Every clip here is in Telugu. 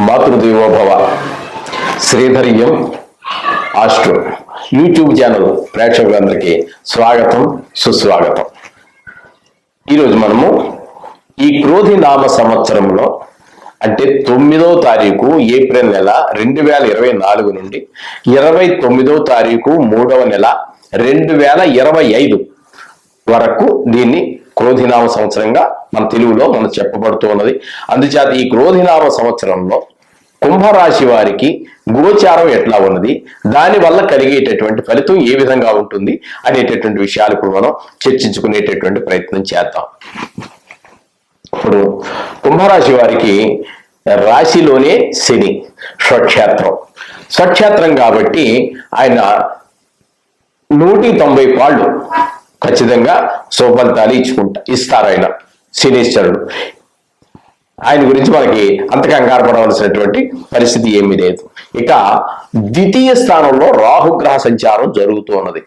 మాతృదేవోభవ శ్రీధర్యం ఆస్ట్రో యూట్యూబ్ ఛానల్ ప్రేక్షకులందరికీ స్వాగతం సుస్వాగతం. ఈరోజు మనము ఈ క్రోధి నామ సంవత్సరంలో అంటే 9వ తారీఖు ఏప్రిల్ నెల 2024 నుండి 29వ తారీఖు 3వ నెల 2025 వరకు దీన్ని క్రోధినామ సంవత్సరంగా మన తెలుగులో మనం చెప్పబడుతూ ఉన్నది. అందుచేత ఈ క్రోధినామ సంవత్సరంలో కుంభరాశి వారికి గోచారం ఎట్లా ఉన్నది, దానివల్ల కలిగేటటువంటి ఫలితం ఏ విధంగా ఉంటుంది అనేటటువంటి విషయాలు ఇప్పుడు మనం చర్చించుకునేటటువంటి ప్రయత్నం చేద్దాం. ఇప్పుడు కుంభరాశి వారికి రాశిలోనే శని స్వక్షేత్రం కాబట్టి ఆయన 190 పాళ్ళు ఖచ్చితంగా శుభఫలితాలు ఇస్తారు. ఆయన శనీశ్వరుడు, ఆయన గురించి మనకి అంతగా కంగారు పడవలసినటువంటి పరిస్థితి ఏమీ లేదు. ఇక ద్వితీయ స్థానంలో రాహుగ్రహ సంచారం జరుగుతూ ఉన్నది.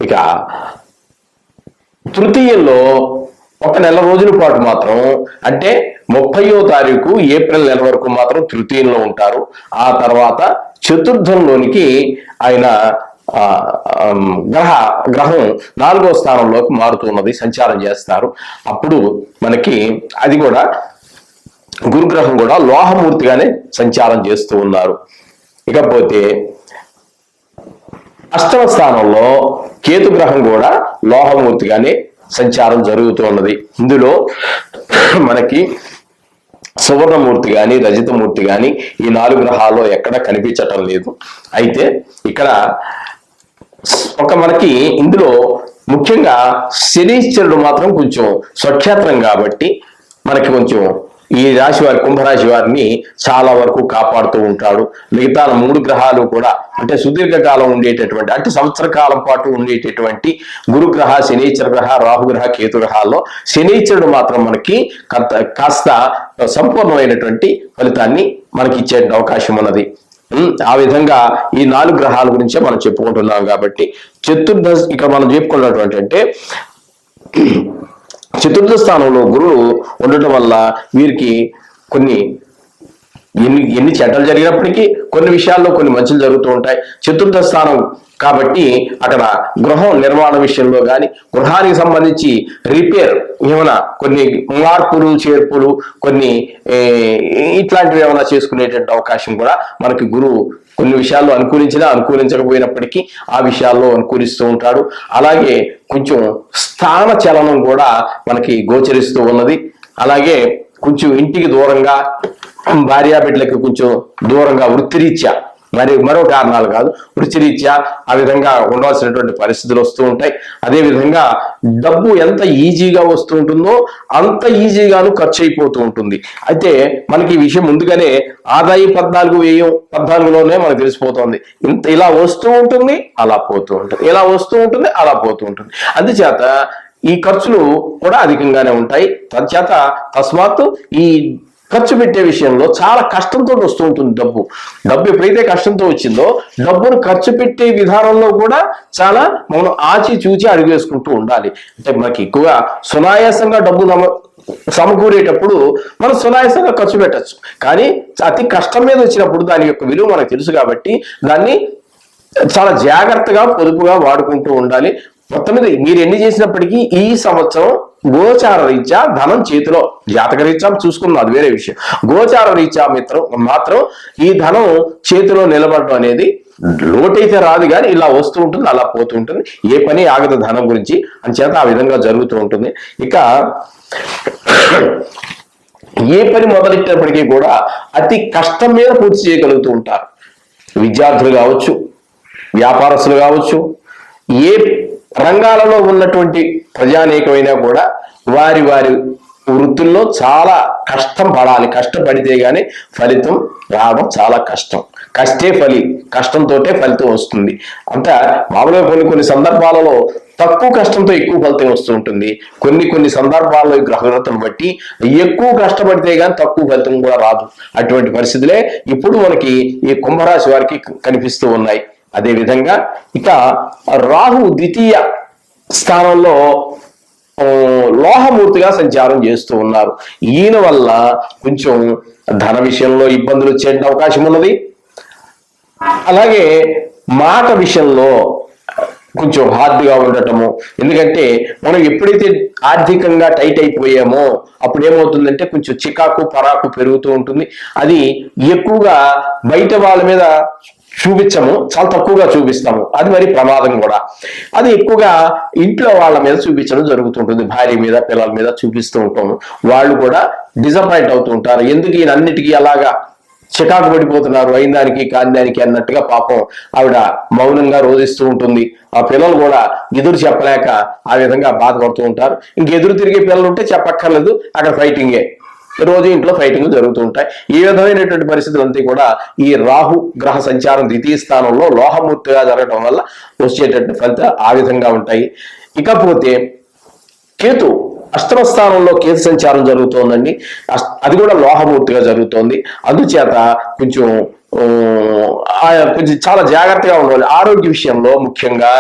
ఇక తృతీయంలో ఒక నెల రోజుల పాటు మాత్రం, అంటే 30వ తారీఖు ఏప్రిల్ నెల వరకు మాత్రం తృతీయంలో ఉంటారు. ఆ తర్వాత చతుర్థంలోనికి ఆయన గ్రహం 4వ స్థానంలోకి మారుతున్నది, సంచారం చేస్తారు. అప్పుడు మనకి అది కూడా గురుగ్రహం కూడా లోహమూర్తిగానే సంచారం చేస్తూ ఉన్నారు. ఇకపోతే 8వ స్థానంలో కేతుగ్రహం కూడా లోహమూర్తిగానే సంచారం జరుగుతూ ఉన్నది. ఇందులో మనకి సువర్ణమూర్తి కానీ రజితమూర్తి కానీ ఈ 4 గ్రహాల్లో ఎక్కడ కనిపించటం లేదు. అయితే ఇక్కడ మనకి ఇందులో ముఖ్యంగా శనీశ్వరుడు మాత్రం కొంచెం స్వక్షేత్రం కాబట్టి మనకి కొంచెం ఈ రాశి వారి కుంభరాశి వారిని చాలా వరకు కాపాడుతూ ఉంటాడు. మిగతా 3 గ్రహాలు కూడా అంటే సుదీర్ఘకాలం ఉండేటటువంటి, అంటే సంవత్సర కాలం పాటు ఉండేటటువంటి గురుగ్రహ, శనీశ్వర గ్రహ, రాహుగ్రహ, కేతుగ్రహాల్లో శనీశ్వరుడు మాత్రం మనకి కాస్త సంపూర్ణమైనటువంటి ఫలితాన్ని మనకి ఇచ్చే అవకాశం ఉన్నది. ఆ విధంగా ఈ 4 గ్రహాల గురించే మనం చెప్పుకుంటున్నాం. కాబట్టి ఇక్కడ మనం చెప్పుకున్నటువంటి అంటే చతుర్థ స్థానంలో గురువు ఉండటం వల్ల వీరికి ఎన్ని చెడ్డలు జరిగినప్పటికీ కొన్ని విషయాల్లో కొన్ని మంచులు జరుగుతూ ఉంటాయి. చతుర్థ స్థానం కాబట్టి అక్కడ గృహం నిర్మాణ విషయంలో కానీ, గృహానికి సంబంధించి రిపేర్ ఏమైనా కొన్ని మార్పులు చేర్పులు కొన్ని ఇట్లాంటివి ఏమైనా చేసుకునేటువంటి అవకాశం కూడా మనకి గురువు కొన్ని విషయాల్లో అనుకూలించకపోయినప్పటికీ ఆ విషయాల్లో అనుకూలిస్తూ ఉంటాడు. అలాగే కొంచెం స్థాన చలనం కూడా మనకి గోచరిస్తూ ఉన్నది. అలాగే కొంచెం ఇంటికి దూరంగా, భార్యాబిడ్డలకి కొంచెం దూరంగా వృత్తిరీత్యా, మరో కారణాలు కాదు, వృత్తిరీత్యా ఆ విధంగా ఉండాల్సినటువంటి పరిస్థితులు వస్తూ ఉంటాయి. అదే విధంగా డబ్బు ఎంత ఈజీగా వస్తూ ఉంటుందో అంత ఈజీగాను ఖర్చు అయిపోతూ ఉంటుంది. అయితే మనకి ఈ విషయం ముందుగానే ఆదాయం 14, వ్యయం 14లోనే మనకు తెలిసిపోతుంది. ఇలా వస్తూ ఉంటుంది, అలా పోతూ ఉంటుంది, ఇలా వస్తూ ఉంటుంది, అలా పోతూ ఉంటుంది. అందుచేత ఈ ఖర్చులు కూడా అధికంగానే ఉంటాయి. తద్చేత తస్మాత్తు ఈ ఖర్చు పెట్టే విషయంలో చాలా కష్టంతో వస్తూ ఉంటుంది. డబ్బు ఎప్పుడైతే కష్టంతో వచ్చిందో డబ్బును ఖర్చు పెట్టే విధానంలో కూడా చాలా మనం ఆచిచూచి అడుగు వేసుకుంటూ ఉండాలి. అంటే మనకి ఎక్కువగా సునాయాసంగా డబ్బు సమకూరేటప్పుడు మనం సునాయాసంగా ఖర్చు పెట్టచ్చు. కానీ అతి కష్టం మీద వచ్చినప్పుడు దాని యొక్క విలువ మనకు తెలుసు కాబట్టి దాన్ని చాలా జాగ్రత్తగా పొదుపుగా వాడుకుంటూ ఉండాలి. మొత్తం మీద మీరు ఎన్ని చేసినప్పటికీ ఈ సంవత్సరం గోచార రీత్యా ధనం చేతిలో, జాతక రీత్యా చూసుకున్నాం అది వేరే విషయం, గోచార రీత్యా మాత్రం ఈ ధనం చేతిలో నిలబడడం అనేది లోటైతే రాదు, కానీ ఇలా వస్తూ ఉంటుంది, అలా పోతూ ఉంటుంది. ఏ పని ఆగదు ధనం గురించి, అంచేత ఆ విధంగా జరుగుతూ ఉంటుంది. ఇక ఏ పని మొదలెట్టినప్పటికీ కూడా అతి కష్టం మీద పూర్తి చేయగలుగుతూ ఉంటారు. విద్యార్థులు కావచ్చు, వ్యాపారస్తులు కావచ్చు, ఏ రంగాలలో ఉన్నటువంటి ప్రజానీకమైనా కూడా వారి వృత్తుల్లో చాలా కష్టపడితే గానీ ఫలితం రావడం చాలా కష్టం. కష్టంతోటే ఫలితం వస్తుంది. అంతా మామూలుగా కొన్ని సందర్భాలలో తక్కువ కష్టంతో ఎక్కువ ఫలితం వస్తూ ఉంటుంది. కొన్ని సందర్భాల్లో గ్రహగతులను బట్టి ఎక్కువ కష్టపడితే గానీ తక్కువ ఫలితం కూడా రాదు. అటువంటి పరిస్థితులే ఇప్పుడు మనకి ఈ కుంభరాశి వారికి కనిపిస్తూ ఉన్నాయి. అదే విధంగా ఇక రాహు ద్వితీయ స్థానంలో లోహమూర్తిగా సంచారం చేస్తూ ఉన్నారు. ఈయన వల్ల కొంచెం ధన విషయంలో ఇబ్బందులు వచ్చే అవకాశం ఉన్నది. అలాగే మాట విషయంలో కొంచెం హార్డ్గా ఉండటము. ఎందుకంటే మనం ఎప్పుడైతే ఆర్థికంగా టైట్ అయిపోయామో అప్పుడు ఏమవుతుందంటే కొంచెం చికాకు పరాకు పెరుగుతూ ఉంటుంది. అది ఎక్కువగా బయట వాళ్ళ మీద చూపించము, చాలా తక్కువగా చూపిస్తాము. అది మరి ప్రమాదం కూడా. అది ఎక్కువగా ఇంట్లో వాళ్ళ మీద చూపించడం జరుగుతుంటుంది. భార్య మీద పిల్లల మీద చూపిస్తూ ఉంటాము. వాళ్ళు కూడా డిసప్పాయింట్ అవుతూ ఉంటారు. ఎందుకు ఈయన అన్నిటికీ అలాగా చికాకు పడిపోతున్నారు, అయిన దానికి కాని దానికి అన్నట్టుగా పాపం ఆవిడ మౌనంగా రోధిస్తూ ఉంటుంది. ఆ పిల్లలు కూడా ఎదురు చెప్పలేక ఆ విధంగా బాధపడుతూ ఉంటారు. ఇంకెదురు తిరిగే పిల్లలు ఉంటే చెప్పక్కర్లేదు, అక్కడ ఫైటింగే, రోజు ఇంట్లో ఫైటింగ్ జరుగుతూ ఉంటాయి. ఈ విధమైనటువంటి పరిస్థితులు అంతా కూడా ఈ రాహు గ్రహ సంచారం ద్వితీయ స్థానంలో లోహమూర్తిగా జరగడం వల్ల వచ్చేటటువంటి ఫలితాలు ఆ విధంగా ఉంటాయి. ఇకపోతే కేతు అష్టమ స్థానంలో కేతు సంచారం జరుగుతోందండి. అది కూడా లోహమూర్తిగా జరుగుతోంది. అందుచేత కొంచెం కొంచెం చాలా జాగ్రత్తగా ఉండాలి. ఆరోగ్య విషయంలో, ముఖ్యంగా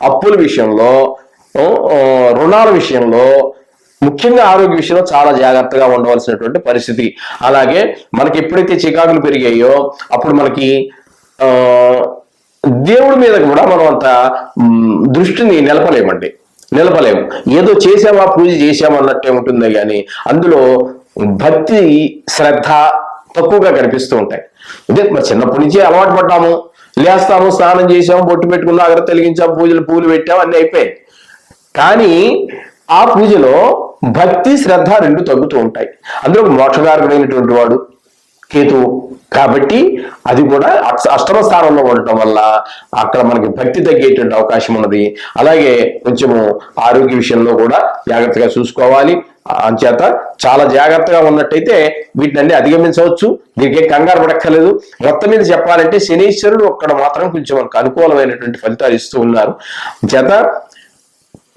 అప్పుల విషయంలో, రుణాల విషయంలో, ముఖ్యంగా ఆరోగ్య విషయంలో చాలా జాగ్రత్తగా ఉండవలసినటువంటి పరిస్థితి. అలాగే మనకి ఎప్పుడైతే చికాకులు పెరిగాయో అప్పుడు మనకి దేవుడి మీద కూడా మనం అంత దృష్టిని నిలపలేము. ఏదో చేసామా, పూజ చేసామా అన్నట్టే ఉంటుంది. కానీ అందులో భక్తి శ్రద్ధ తక్కువగా కనిపిస్తూ ఉంటాయి. అదే మరి చిన్నప్పటి నుంచే అలవాటు పడ్డాము, లేస్తాము, స్నానం చేసాము, బొట్టు పెట్టుకున్నాం, అగర తొలగించాము, పూజలు పెట్టాము, అన్నీ అయిపోయాయి. కానీ ఆ పూజలో భక్తి శ్రద్ధ రెండు తగ్గుతూ ఉంటాయి. అందులో మోక్షకారకుడైనటువంటి వాడు కేతువు కాబట్టి అది కూడా అష్టమ స్థానంలో ఉండటం వల్ల అక్కడ మనకి భక్తి తగ్గేటువంటి అవకాశం ఉన్నది. అలాగే కొంచెము ఆరోగ్య విషయంలో కూడా జాగ్రత్తగా చూసుకోవాలి. అంచేత చాలా జాగ్రత్తగా ఉన్నట్టయితే వీటిని అధిగమించవచ్చు. దీనికి కంగారు పడక్కర్లేదు. మొత్తం మీద చెప్పాలంటే శనీశ్వరుడు ఒక్కడ మాత్రం కొంచెం మనకు అనుకూలమైనటువంటి ఫలితాలు ఇస్తూ ఉన్నారు. చేత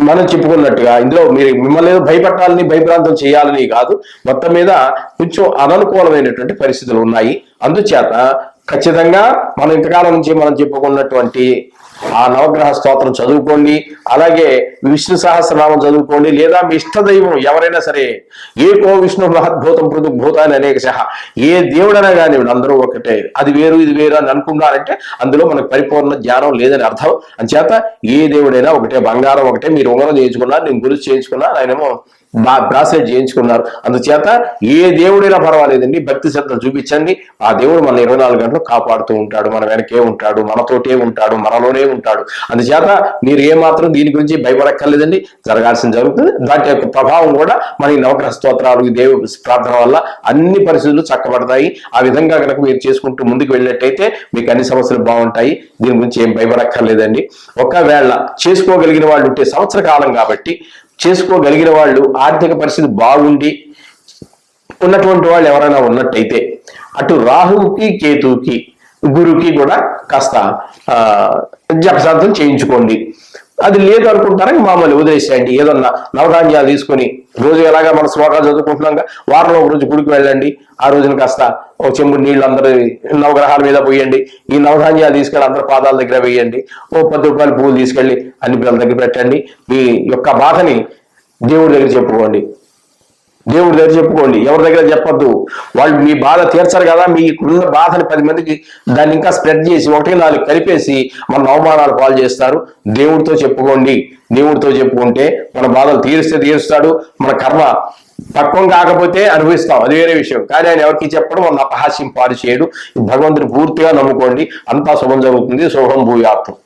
మనం చెప్పుకున్నట్టుగా ఇందులో మిమ్మల్ని భయపట్టాలని, భయభ్రాంతం చేయాలని కాదు, మొత్తం మీద కొంచెం అననుకూలమైనటువంటి పరిస్థితులు ఉన్నాయి. అందుచేత ఖచ్చితంగా మనం ఇంతకాలం నుంచి మనం చెప్పుకున్నటువంటి ఆ నవగ్రహ స్తోత్రం చదువుకోండి. అలాగే విష్ణు సహస్రనామం చదువుకోండి. లేదా మీ ఇష్టదైవం ఎవరైనా సరే, ఏకో విష్ణు మహద్భూతం పృథుభూతాన్ని అనేక సహ, ఏ దేవుడైనా కానీ అందరూ ఒకటే, అది వేరు ఇది వేరు అని అనుకున్నారంటే అందులో మనకు పరిపూర్ణ జ్ఞానం లేదని అర్థం. అంచేత ఏ దేవుడైనా ఒకటే, బంగారం ఒకటే. మీరు ఉంగరం చేయించుకున్నారు, నేను గురించి చేయించుకున్నా, ఆయనేమో బ్రాస్లెట్ చేయించుకున్నారు. అందుచేత ఏ దేవుడైనా పర్వాలేదండి, భక్తి శ్రద్ధలు చూపించండి. ఆ దేవుడు మన 24 గంటలు కాపాడుతూ ఉంటాడు, మన వెనకే ఉంటాడు, మనతోటే ఉంటాడు, మనలోనే ఉంటాడు. అందుచేత మీరు ఏమాత్రం దీని గురించి భయపడక్కర్లేదండి. జరగాల్సింది జరుగుతుంది. దాని యొక్క ప్రభావం కూడా మన ఈ నవగ్రహ స్తోత్రాలు, దేవు ప్రార్థన వల్ల అన్ని పరిస్థితులు చక్కబడతాయి. ఆ విధంగా కనుక మీరు చేసుకుంటూ ముందుకు వెళ్ళినట్టయితే మీకు అన్ని సమస్యలు బాగుంటాయి. దీని గురించి ఏం భయపడక్కర్లేదండి. ఒకవేళ చేసుకోగలిగిన వాళ్ళు ఉంటే, సంవత్సర కాలం కాబట్టి చేసుకోగలిగిన వాళ్ళు, ఆర్థిక పరిస్థితి బాగుండి ఉన్నటువంటి వాళ్ళు ఎవరైనా ఉన్నట్టయితే అటు రాహువుకి, కేతువుకి, గురువుకి కూడా కాస్త జపశాంతం చేయించుకోండి. అది లేదు అనుకుంటారా మామూలు వదిలేసేయండి. ఏదన్నా నవధాన్యాలు తీసుకొని రోజు ఎలాగా మన శ్లోకాలు చదువుకుంటున్నాం, వారంలో ఒక రోజు గుడికి వెళ్ళండి. ఆ రోజున కాస్త ఒక చెంబు నీళ్ళు అందరూ నవగ్రహాల మీద పోయండి. ఈ నవధాన్యాలు తీసుకెళ్ళి అందరి పాదాల దగ్గర వేయండి. ఓ 10 రూపాయల పువ్వులు తీసుకెళ్ళి అన్ని పిల్లల దగ్గర పెట్టండి. మీ యొక్క బాధని దేవుడి దగ్గర చెప్పుకోండి. ఎవరి దగ్గర చెప్పొద్దు. వాళ్ళు మీ బాధ తీర్చరు కదా. మీకున్న బాధని 10 మందికి దాన్ని ఇంకా స్ప్రెడ్ చేసి 1-4 కలిపేసి మన అవమానాలు పాలు చేస్తారు. దేవుడితో చెప్పుకోండి. దేవుడితో చెప్పుకుంటే మన బాధలు తీరుస్తాడు. మన కర్మ పక్వం కాకపోతే అనుభవిస్తాం, అది వేరే విషయం. కానీ ఆయన ఎవరికి చెప్పడం, మన అపహాస్యం పాడు చేయడు. భగవంతుని పూర్తిగా నమ్ముకోండి, అంతా శుభం జరుగుతుంది. శుభం భూయాత్తం.